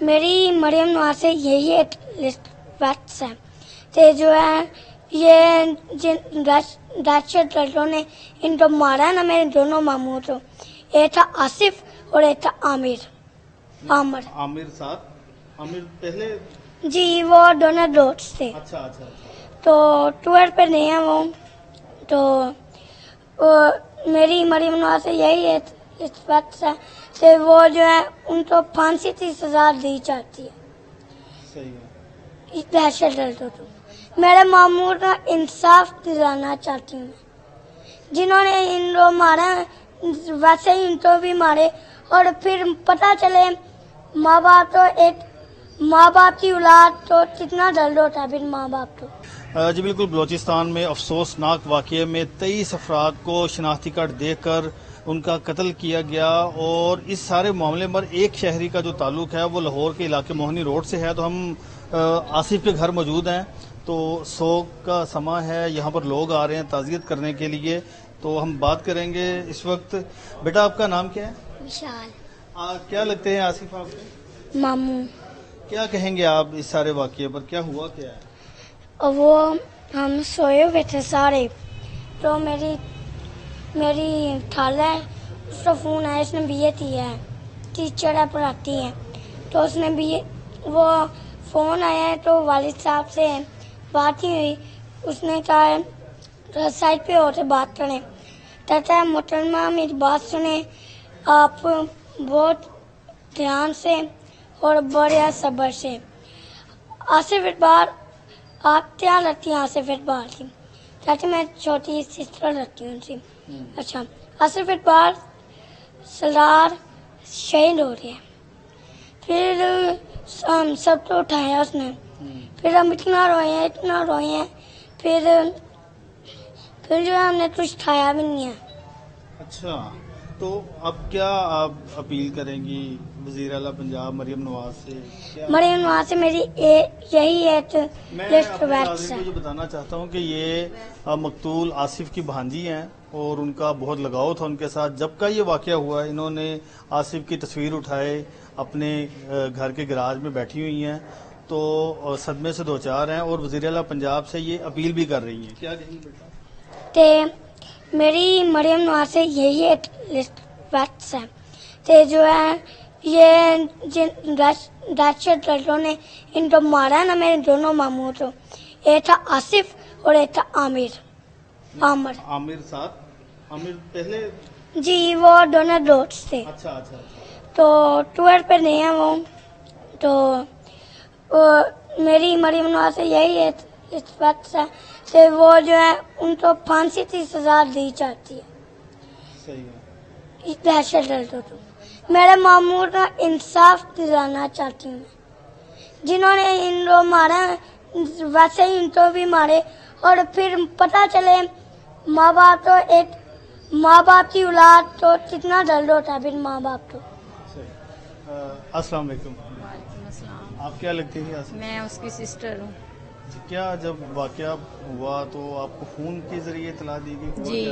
मेरी मरियम नवाज से यही रिक्वेस्ट है कि जो है ये जिन दहशत गर्दों ने इनको मारा है ना, मेरे दोनों मामू को, एक था आसिफ और एक था आमिर। आमिर साथ आमिर पहले जी, वो दोनों दोस्त थे। अच्छा अच्छा अच्छा। तो टूर पे नहीं है वो। तो मेरी मरियम नवाज से यही रिक्वेस्ट है कि वो जो है उनको फांसी की सजा दी जाती है। सही है। इस दहशत गर्दों को मेरे मामू का इंसाफ दिलाना चाहती हूँ। जिन्होंने इनको मारा वैसे ही इनको भी मारे, और फिर पता चले माँ बाप की औलाद तो कितना दर्द होता है फिर माँ बाप को। जी बिल्कुल, बलूचिस्तान में अफसोसनाक वाक़ये में 23 अफराद को शनाख्ती कार्ड देकर उनका कत्ल किया गया, और इस सारे मामले पर एक शहरी का जो ताल्लुक है वो लाहौर के इलाके मोहनी रोड से है। तो हम आसिफ के घर मौजूद हैं, तो सोग का समा है, यहाँ पर लोग आ रहे हैं ताज़ियत करने के लिए। तो हम बात करेंगे इस वक्त। बेटा, आपका नाम क्या है? विशाल। क्या लगते हैं आसिफ आपको? मामू। क्या कहेंगे आप इस सारे वाक़ये पर, क्या हुआ क्या है? और वो हम सोए हुए थे सारे, तो मेरी खाला है, उसका फ़ोन आया, उसने बीए की है, टीचर है, पढ़ाती है। तो उसने वो फ़ोन आया है तो वालिद साहब से बात ही हुई। उसने कहा साइड पे होकर बात करें। कहता है मोहतरमा मेरी बात सुने, आप बहुत ध्यान से और बड़े सब्र से। आसिफ इकबाल, आप क्या लगती हैं आसिफ इकबाल की? कहती मैं छोटी सिस्टर लगती हूँ उनसे। अच्छा, आसिफ इकबाल सरदार शहीद हो रहे हैं, फिर हम सब तो उठाया उसने, फिर हम इतना रोए हैं, फिर जो है हमने कुछ खाया भी नहीं है। अच्छा, तो अब क्या आप अपील करेंगी वज़ीर आला पंजाब मरियम नवाज से? मरियम नवाज से मेरी यही एक मैं रिक्वेस्ट है। ये बताना चाहता हूँ कि ये मकतूल आसिफ की भांजी हैं और उनका बहुत लगाव था उनके साथ। जब का ये वाक़या हुआ, इन्होंने आसिफ की तस्वीर उठाए, अपने घर के गराज में बैठी हुई हैं, तो सदमे से दो चार हैं, और वज़ीर आला पंजाब से ये अपील भी कर रही हैं। क्या कहेंगे बेटा? ते मेरी मरियम नवाज से यही एक रिक्वेस्ट है कि जो है ये जिन दहशत गर्दों ने इनको मारा है ना, मेरे दोनों मामू को, एक था आसिफ और एक था आमिर। आमिर साथ आमिर पहले जी, वो दोनों दोस्त थे। अच्छा अच्छा अच्छा। तो टूर पे नहीं है वो। तो मेरी मरियम नवाज से यही रिक्वेस्ट है कि वो जो है उनको फांसी की सजा दी जाती है। सही है। इस दहशत गर्दों को मेरे मामू का इंसाफ दिलाना चाहती हूँ। जिन्होंने इनको मारा वैसे ही इनको भी मारे, और फिर पता चले माँ बाप की औलाद तो कितना दर्द होता है फिर माँ बाप को। अस्सलाम वालेकुम। आप क्या लगती थी आसिफ? मैं उसकी सिस्टर हूँ। क्या जब वाकया हुआ तो आपको फोन के जरिए इतला दी गई? जी।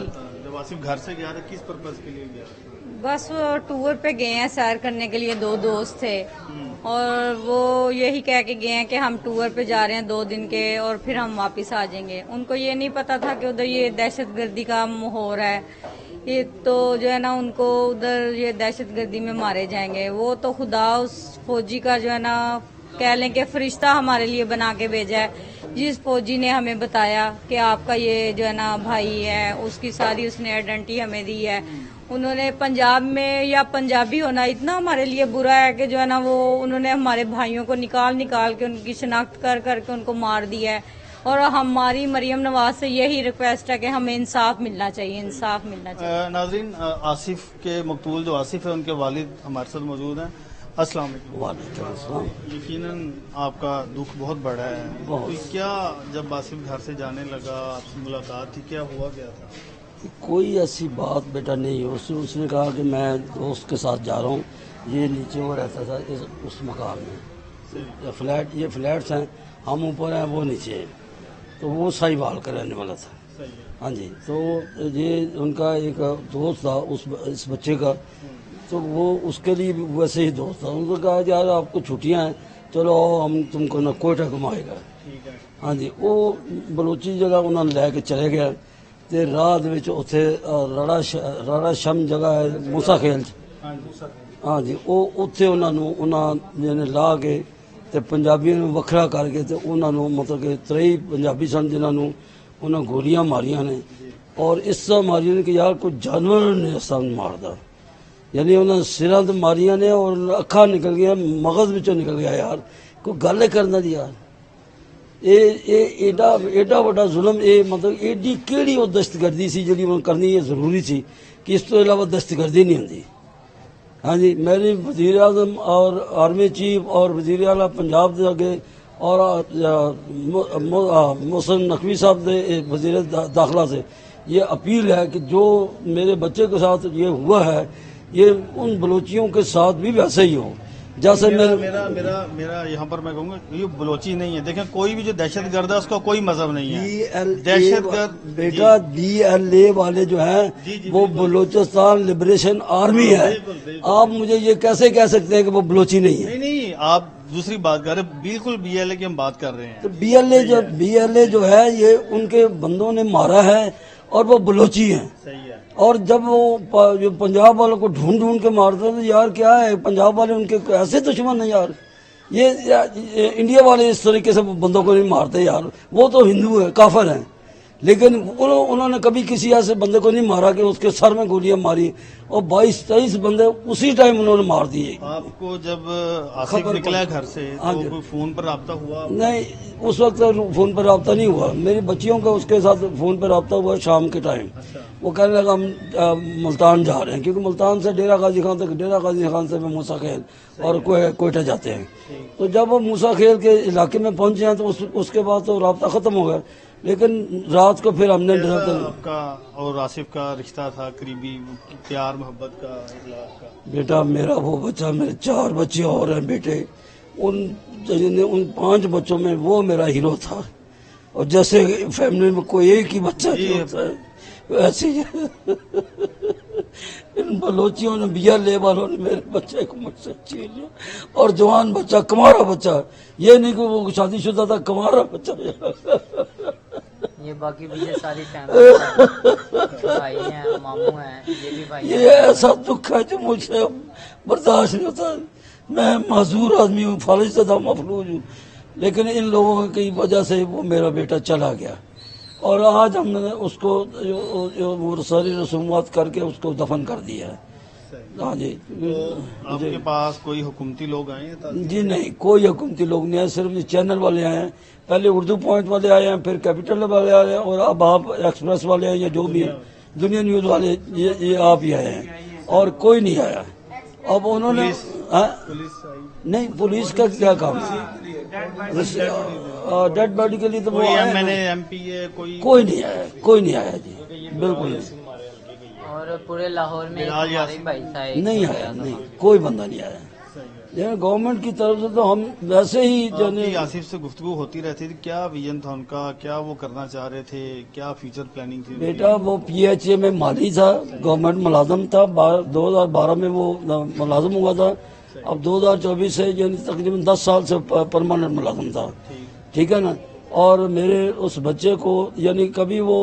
जब आसिफ घर से गया था, किस पर्पज के लिए गया था? बस वो टूर पे गए हैं सैर करने के लिए, दो दोस्त थे, और वो यही कह के गए हैं कि हम टूर पे जा रहे हैं 2 दिन के, और फिर हम वापस आ जाएंगे। उनको ये नहीं पता था कि उधर ये दहशत गर्दी का माहौल है, ये तो जो है ना उनको उधर ये दहशत गर्दी में मारे जाएंगे। वो तो खुदा उस फौजी का जो है ना कह लें कि फरिश्ता हमारे लिए बना के भेजा है, जिस फौजी ने हमें बताया कि आपका ये जो है ना भाई है, उसकी सारी उसने आइडेंटिटी हमें दी है। उन्होंने पंजाब में या पंजाबी होना इतना हमारे लिए बुरा है कि जो है ना वो उन्होंने हमारे भाइयों को निकाल के उनकी शिनाख्त करके उनको मार दिया है। और हमारी मरियम नवाज से यही रिक्वेस्ट है कि हमें इंसाफ मिलना चाहिए, इंसाफ मिलना चाहिए। नाज़रीन, आसिफ के मकतूल जो आसिफ है उनके वालिद हमारे साथ मौजूद हैं। अस्सलाम वालेकुम। यकीनन आपका दुख बहुत बड़ा है, तो क्या जब आसिफ घर से जाने लगा, आपसे मुलाकात थी, क्या हुआ क्या था? کوئی ایسی بات بیٹا نہیں ہے. اس نے کہا کہ میں دوست کے ساتھ جا رہا ہوں. یہ نیچے وہ رہتا تھا اس مکان میں. یہ فلیٹس ہیں, ہم اوپر ہیں وہ نیچے ہیں. تو وہ ساہیوال کا رہنے والا تھا. ہاں جی. تو یہ ان کا ایک دوست تھا اس بچے کا. تو وہ اس کے لیے بھی ویسے ہی دوست تھا. ان کو کہا یار آپ کو چھٹیاں ہیں, چلو ہم تم کو نہ کوئٹہ گھمائے گا. ہاں جی. وہ بلوچی جگہ انہوں نے لے کے چلے گئے. تے رات وچ اوتھے راڑا شم جگہ ہے موسا خیل. ہاں جی. وہ اتنے انہوں لا کے تے پنجابیوں نے وکھرا کر کے تے انہوں مطلب کہ 3 پنجابی سن جنہوں انہوں گولیاں ماریاں نے. اور اس طرح ماریاں نے کہ یار کوئی جانور نے اس طرح ماردا. یعنی انہوں سراں تے ماریاں نے اور اکھاں نکل گیا, مغز وچوں نکل گیا. یار کوئی گل کرنا دی یار. ایڈا وڈا ظلم. مطلب ایڈی کیڑی وہ دہشت گردی سی جی کرنی یہ ضروری سی کہ اس تو علاوہ دہشت گردی نہیں ہوتی. ہاں جی. میری وزیر اعظم اور آرمی چیف اور وزیر اعلیٰ پنجاب دے آگے اور محسن نقوی صاحب دے وزیر داخلہ سے یہ اپیل ہے کہ جو میرے بچے کے ساتھ یہ ہوا ہے یہ ان بلوچیوں کے ساتھ بھی ویسے ہی ہو جیسے میرا یہاں پر میں کہوں گا یہ بلوچی نہیں ہے. دیکھیں کوئی بھی جو دہشت گرد ہے اس کا کوئی مذہب نہیں ہے. دہشت گرد بیٹا DLA والے جو ہیں وہ بلوچستان لبریشن آرمی ہے. آپ مجھے یہ کیسے کہہ سکتے ہیں کہ وہ بلوچی نہیں ہے؟ نہیں آپ دوسری بات کر رہے ہیں. بالکل BLA کی ہم بات کر رہے ہیں. تو BLA جو ہے یہ ان کے بندوں نے مارا ہے اور وہ بلوچی ہیں. اور جب وہ جو پنجاب والوں کو ڈھونڈ کے مارتے ہیں تو یار کیا ہے, پنجاب والے ان کے ایسے دشمن ہیں یار. یہ انڈیا والے اس طریقے سے بندوں کو نہیں مارتے یار. وہ تو ہندو ہے, کافر ہیں, لیکن انہوں نے کبھی کسی ایسے بندے کو نہیں مارا کہ اس کے سر میں گولیاں ماری. اور 22-23 بندے اسی ٹائم انہوں نے مار دیے. آپ کو جب آصف نکلا گھر سے تو کوئی فون پر رابطہ ہوا؟ نہیں, اس وقت فون پر رابطہ نہیں ہوا. میری بچیوں کا اس کے ساتھ فون پر رابطہ ہوا شام کے ٹائم. وہ کہنے لگا ہم ملتان جا رہے ہیں, کیونکہ ملتان سے ڈیرہ غازی خان تک, ڈیرہ غازی خان سے موسیٰ خیل اور کوئٹہ جاتے ہیں. تو جب وہ موسیٰ خیل کے علاقے میں پہنچے ہیں تو اس کے بعد تو رابطہ ختم ہو گیا. لیکن رات کو پھر ہم نے آپ کا اور آصف کا رشتہ تھا قریبی, پیار محبت کا, اخلاق کا؟ بیٹا میرا وہ بچہ, میرے 4 بچے اور ہیں بیٹے. ان 5 بچوں میں وہ میرا ہیرو تھا. اور جیسے فیملی میں کوئی ایک ہی بچہ ہوتا ہے ویسے ان بلوچیوں نے BLA والوں نے میرے بچے کو مجھ سے چھین لیا. اور جوان بچہ, کمارا بچہ, یہ نہیں کہ وہ شادی شدہ تھا, کمارا بچہ. یہ باقی بھی یہ ساری فیملی بھائی ہیں, ماموں ہیں, یہ بھی بھائی. یہ ایسا دکھ ہے جو مجھ سے برداشت نہیں ہوتا. میں معذور آدمی ہوں, فالج زدہ مفلوج ہوں, لیکن ان لوگوں کی وجہ سے وہ میرا بیٹا چلا گیا. اور آج ہم نے اس کو وہ ساری رسومات کر کے اس کو دفن کر دیا ہے. ہاں جی. آپ کے پاس کوئی حکومتی لوگ آئے ہیں؟ جی نہیں, کوئی حکومتی لوگ نہیں آئے, صرف یہ چینل والے آئے ہیں. پہلے اردو پوائنٹ والے آئے ہیں, پھر کیپٹل والے آئے ہیں, اور اب آپ ایکسپریس والے ہیں یا جو بھی ہیں, دنیا نیوز والے, یہ آپ ہی آئے ہیں, اور کوئی نہیں آیا. اب انہوں نے نہیں, پولیس کا کیا کام ہے؟ ڈیڈ باڈی کے لیے تو وہ کوئی نہیں آیا, کوئی نہیں آیا جی, بالکل نہیں. اور پورے لاہور میں بھائی تھا نہیں آیا, نہیں کوئی بندہ نہیں آیا. گورنمنٹ کی طرف سے تو ہم ویسے ہی آصف سے گفتگو ہوتی رہتی تھی, کیا ویژن تھا ان کا, کیا وہ کرنا چاہ رہے تھے, کیا فیوچر پلاننگ تھی؟ بیٹا وہ PHA میں مالی تھا, گورنمنٹ ملازم تھا. 2012 میں وہ ملازم ہوا تھا. اب 2024 سے یعنی تقریباً 10 سال سے پرماننٹ ملازم تھا. ٹھیک ہے نا. اور میرے اس بچے کو یعنی کبھی وہ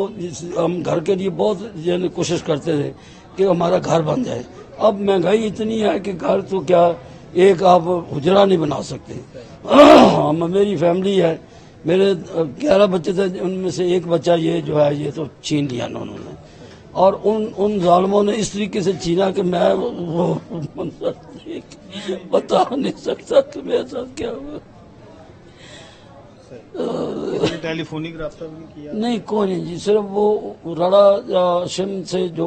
ہم گھر کے لیے بہت یعنی کوشش کرتے تھے کہ ہمارا گھر بن جائے. اب مہنگائی اتنی ہے کہ گھر تو کیا ایک آپ حجرہ نہیں بنا سکتے. میری فیملی ہے, میرے 11 بچے تھے, ان میں سے ایک بچہ یہ جو ہے یہ تو چھین لیا انہوں نے. اور ان ظالموں نے اس طریقے سے چھینا کہ میں وہ منظر بتا نہیں سکتا کہ میرے ساتھ کیا ہوا. ٹیلی فونک رابطہ بھی کیا؟ نہیں, کوئی نہیں جی. صرف وہ راڑا شم سے جو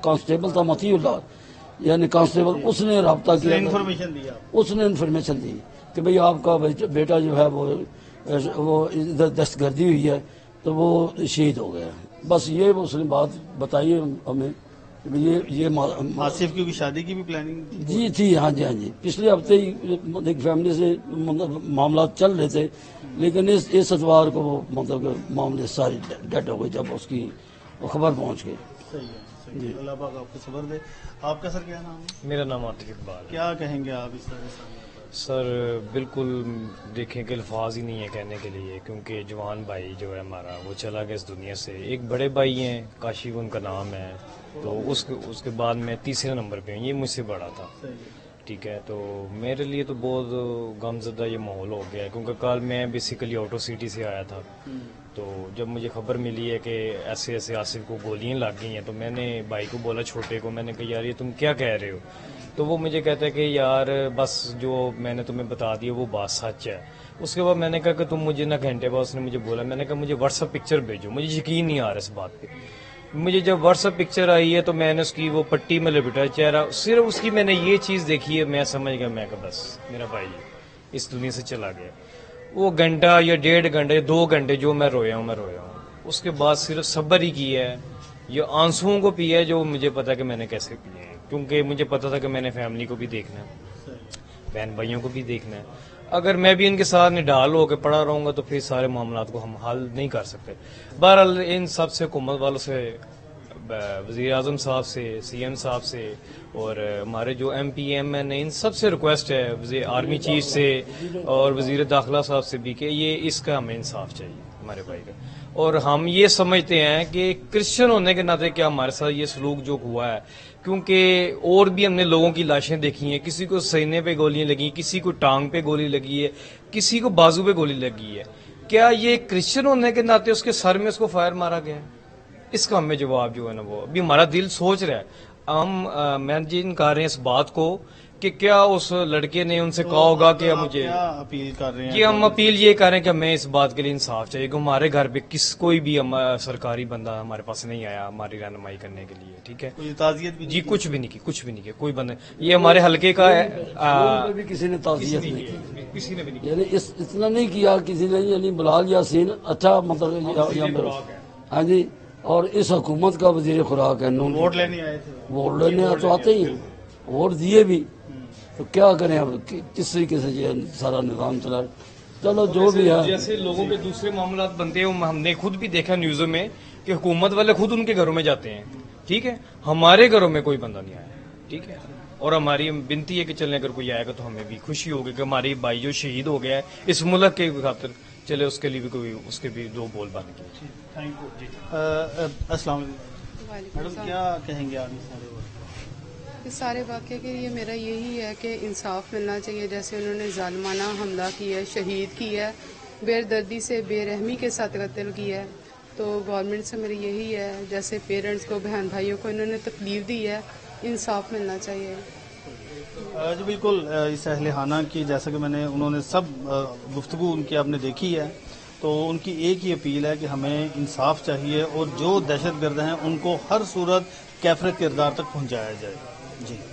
کانسٹیبل تھا متی اللہ, یعنی کانسٹیبل, اس نے رابطہ کیا, انفارمیشن دیا, اس نے انفارمیشن دی کہ بھئی آپ کا بیٹا جو ہے وہ ادھر دہشت گردی ہوئی ہے, تو وہ شہید ہو گیا. बस ये उसने बात बताई हमें कि ये आसिफ की शादी की भी प्लानिंग जी थी। हाँ जी पिछले हफ्ते ही एक फैमिली से मतलब मामला चल रहे थे, लेकिन इस एतवार को वो मतलब मामले सारी डेड हो गई जब उसकी खबर पहुंच गई। सही है जी। अल्लाह पाक आपको सब्र दे। आपका सर क्या नाम है? मेरा नाम आतिफ इकबाल है। क्या कहेंगे आप इस तरह से? सर बिल्कुल देखें कि अल्फाज ही नहीं है कहने के लिए, क्योंकि जवान भाई जो है हमारा वो चला गया इस दुनिया से। एक बड़े भाई हैं काशिफ उनका नाम है, तो उसके बाद मैं तीसरे नंबर पे हूँ, ये मुझसे बड़ा था। ठीक है, तो मेरे लिए तो बहुत गमज़दा ये माहौल हो गया है, क्योंकि कल मैं बेसिकली ऑटो सिटी से आया था। तो जब मुझे खबर मिली है कि ऐसे ऐसे आसिफ को गोलियां लग गई हैं, तो मैंने भाई को बोला, छोटे को, मैंने कहा यार ये तुम क्या कह रहे हो? तो वो मुझे कहता है कि यार बस जो मैंने तुम्हें बता दिया वो बात सच है। उसके बाद मैंने कहा कि तुम मुझे ना घंटे बाद उसने मुझे बोला, मैंने कहा मुझे व्हाट्सएप पिक्चर भेजो, मुझे यकीन नहीं आ रहा इस बात पे। मुझे जब व्हाट्सएप पिक्चर आई है तो मैंने उसकी वो पट्टी में लपेटा चेहरा, सिर्फ उसकी मैंने ये चीज़ देखी है, मैं समझ गया, मैं कहा बस मेरा भाई इस दुनिया से चला गया। वो घंटा या 1.5 घंटे या 2 घंटे जो मैं रोया हूँ। उसके बाद सिर्फ सब्र ही किया है, ये आंसुओं को पिया है जो मुझे पता है कि मैंने कैसे पिए हैं, क्योंकि मुझे पता था कि मैंने फैमिली को भी देखना है, बहन भाइयों को भी देखना है। अगर मैं भी इनके साथ निढाल होकर पड़ा रहूंगा तो फिर सारे मामलात को हम हल नहीं कर सकते। बहरहाल इन सब से हुकूमत वालों से, वज़ीर आज़म साहब से, CM साहब से और हमारे जो MP MN इन सब से रिक्वेस्ट है, आर्मी चीफ से और वज़ीर दाखिला साहब से भी, कि ये इसका हमें इंसाफ चाहिए हमारे भाई का। और हम ये समझते हैं कि क्रिश्चियन होने के नाते क्या हमारे साथ ये सलूक जो हुआ है, क्योंकि और भी हमने लोगों की लाशें देखी हैं, किसी को सीने पे गोलियां लगी, किसी को टांग पे गोली लगी है, किसी को बाजू पे गोली लगी है। क्या ये क्रिश्चियन होने के नाते उसके सर में उसको फायर मारा गया है? इसका हमें जवाब जो है ना वो अभी हमारा दिल सोच रहा है। मैं जिन कर रहे हैं इस बात को कि क्या उस लड़के ने उनसे कहा होगा कि मुझे क्या अपील कर रहे हैं? कि हम अपील ये कर रहे हैं कि हमें इस बात के लिए इंसाफ चाहिए कि हमारे घर पे कोई भी सरकारी बंदा हमारे पास नहीं आया हमारी रहनुमाई करने के लिए। ठीक है कोई ताज़ियत भी जी, कुछ भी नहीं की कोई बंदा। ये हमारे हल्के का है, भी किसी ने ताज़ियत नहीं की, किसी ने भी नहीं यानी इतना नहीं किया किसी ने, यानी बिलाल यासीन अच्छा मतलब हाँ जी। और इस हुकूमत का वजीर खुराक है, वोट लेने आए थे, वोट लेने तो आते ही हैं, वोट दिए भी, तो क्या करें अब, किस तरीके से ये सारा निजाम चला। चलो जो भी है, जैसे लोगों के दूसरे मामला बनते हैं, हमने खुद भी देखा न्यूज़ों में कि हुकूमत वाले खुद उनके घरों में जाते हैं। ठीक है, हमारे घरों में कोई बंदा नहीं आया। ठीक है, और हमारी विनती है कि चले अगर कोई आएगा तो हमें भी खुशी होगी कि हमारी भाई जो शहीद हो गया है इस मुल्क के खातिर, चले उसके लिए भी कोई उसके भी 2 बोल बन गए। थैंक यू जी। अस्सलाम वालेकुम मैडम, क्या कहेंगे आप इस सारे वाक़े के लिए? मेरा यही है कि इंसाफ मिलना चाहिए। जैसे उन्होंने जालिमाना हमला किया है, शहीद किया है, बेदर्दी से बेरहमी के साथ कत्ल किया है, तो गवर्नमेंट से मेरी यही है, जैसे पेरेंट्स को, बहन भाइयों को इन्होंने तकलीफ दी है, इंसाफ मिलना चाहिए। जी बिल्कुल, इस अहलहाना की जैसा कि उन्होंने सब गुफ्तगू उनकी आपने देखी है, तो उनकी एक ही अपील है कि हमें इंसाफ चाहिए और जो दहशतगर्द हैं उनको हर सूरत कैफरत किरदार तक पहुंचाया जाए। जी।